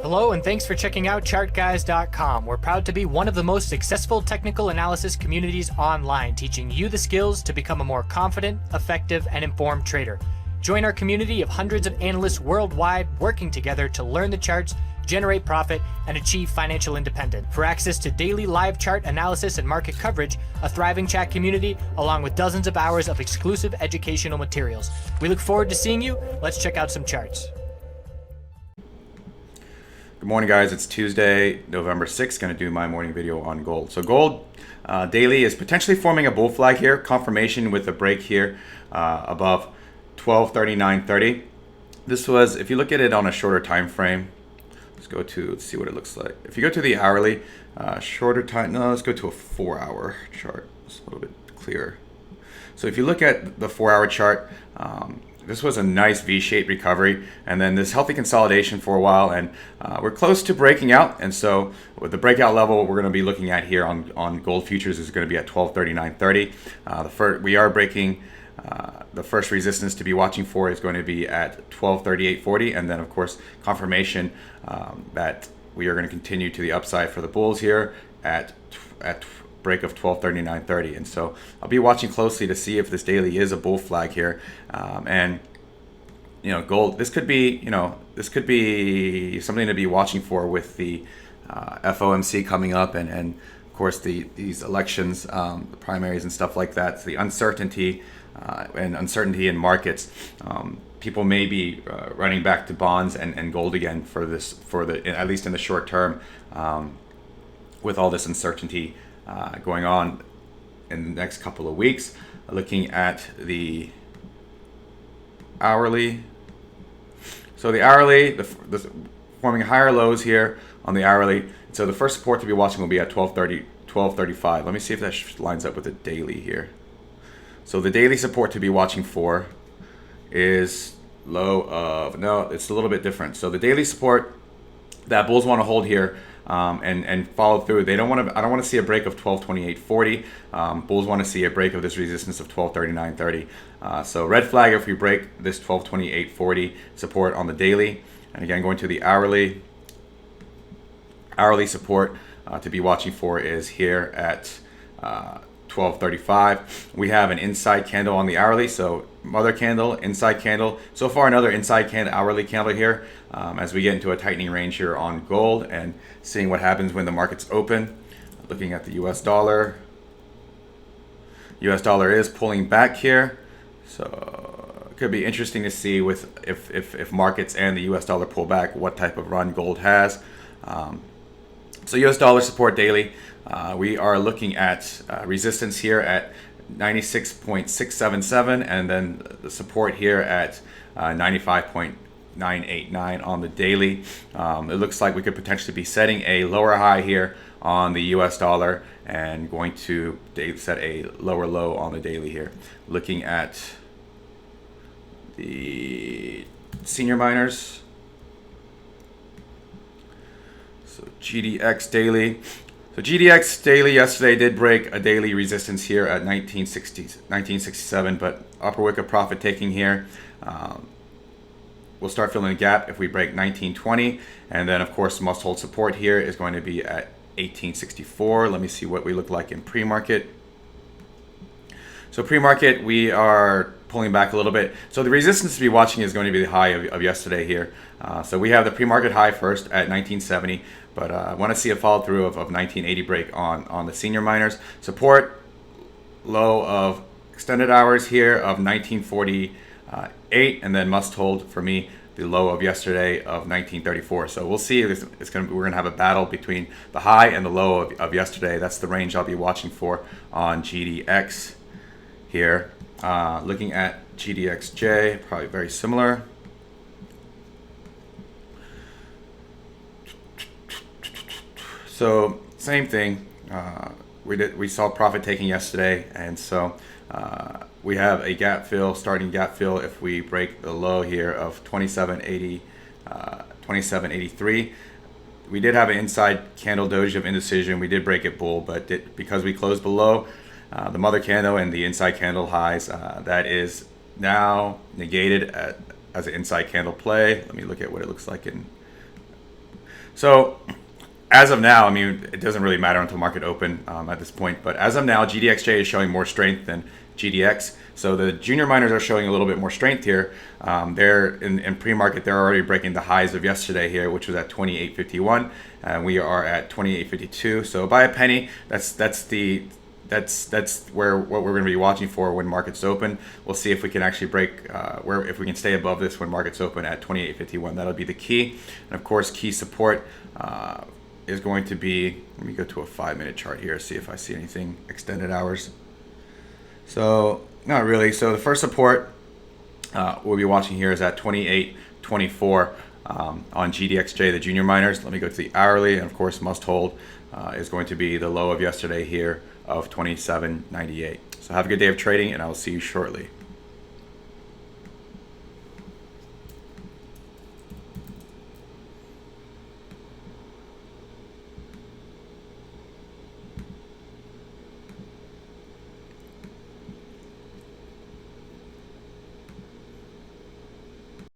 Hello, and thanks for checking out ChartGuys.com. We're proud to be one of the most successful technical analysis communities online, teaching you the skills to become a more confident, effective, and informed trader. Join our community of hundreds of analysts worldwide working together to learn the charts, generate profit, and achieve financial independence. For access to daily live chart analysis and market coverage, a thriving chat community, along with dozens of hours of exclusive educational materials. We look forward to seeing you. Let's check out some charts. Good morning, guys. It's Tuesday, November 6th. Going to do my morning video on gold. So gold daily is potentially forming a bull flag here. Confirmation with a break here above 1239.30. This was, if you look at it on a shorter time frame, let's see what it looks like. If you go to the hourly, shorter time, no, let's go to a 4-hour chart. It's a little bit clearer. So if you look at the 4-hour chart, this was a nice V-shaped recovery, and then this healthy consolidation for a while, and we're close to breaking out. And so with the breakout level, what we're going to be looking at here on gold futures is going to be at 1239.30. We are breaking. The first resistance to be watching for is going to be at 1238.40, and then of course confirmation that we are going to continue to the upside for the bulls here at break of 1239.30. And so I'll be watching closely to see if this daily is a bull flag here. And gold, this could be something to be watching for with the FOMC coming up, and of course these elections, the primaries and stuff like that. So the uncertainty in markets, people may be running back to bonds and gold again at least in the short term, with all this uncertainty going on in the next couple of weeks. Looking at the hourly, so the hourly, the forming higher lows here on the hourly. So the first support to be watching will be at 1235. Let me see if that lines up with the daily here. So the daily support to be watching for is low of, no, it's a little bit different. So the daily support that bulls want to hold here and follow through. I don't want to see a break of 1228.40. Bulls want to see a break of this resistance of 1239.30. So red flag if we break this 1228.40 support on the daily. And again, going to the hourly support to be watching for is here at 1235. We have an inside candle on the hourly, so mother candle, inside candle. So far another inside candle, hourly candle here, as we get into a tightening range here on gold and seeing what happens when the markets open. Looking at the US dollar. US dollar is pulling back here, so it could be interesting to see if markets and the US dollar pull back, what type of run gold has. So US dollar support daily, we are looking at resistance here at 96.677, and then the support here at 95.989 on the daily. It looks like we could potentially be setting a lower high here on the US dollar and going to set a lower low on the daily here. Looking at the senior miners. So GDX daily. So GDX daily yesterday did break a daily resistance here at 1967, but upper wick of profit taking here. We'll start filling the gap if we break 1920, and then of course must hold support here is going to be at 1864. Let me see what we look like in pre-market. So pre-market, we are pulling back a little bit. So the resistance to be watching is going to be the high of yesterday here. So we have the pre-market high first at 1970, but I want to see a follow through of 1980 break on the senior miners. Support low of extended hours here of 1948, and then must hold for me the low of yesterday of 1934. So we'll see if we're going to have a battle between the high and the low of yesterday. That's the range I'll be watching for on GDX here. Looking at GDXJ, probably very similar. So same thing. We saw profit taking yesterday, and so we have a gap fill, starting gap fill if we break the low here of 2780, 2783. We did have an inside candle doji of indecision. We did break it bull, but because we closed below the mother candle and the inside candle highs, that is now negated as an inside candle play. Let me look at what it looks like in. So as of now, I mean, it doesn't really matter until market open at this point, but as of now, GDXJ is showing more strength than GDX. So the junior miners are showing a little bit more strength here. They're in pre-market, they're already breaking the highs of yesterday here, which was at 28.51, and we are at 28.52. So by a penny, that's where what we're going to be watching for when markets open. We'll see if we can actually break if we can stay above this when markets open at 28.51. That'll be the key. And of course, key support is going to be, let me go to a 5-minute chart here, see if I see anything extended hours. So not really. So the first support we'll be watching here is at 28.24 on GDXJ, the junior miners. Let me go to the hourly, and of course must hold is going to be the low of yesterday here of 27.98. So have a good day of trading, and I will see you shortly.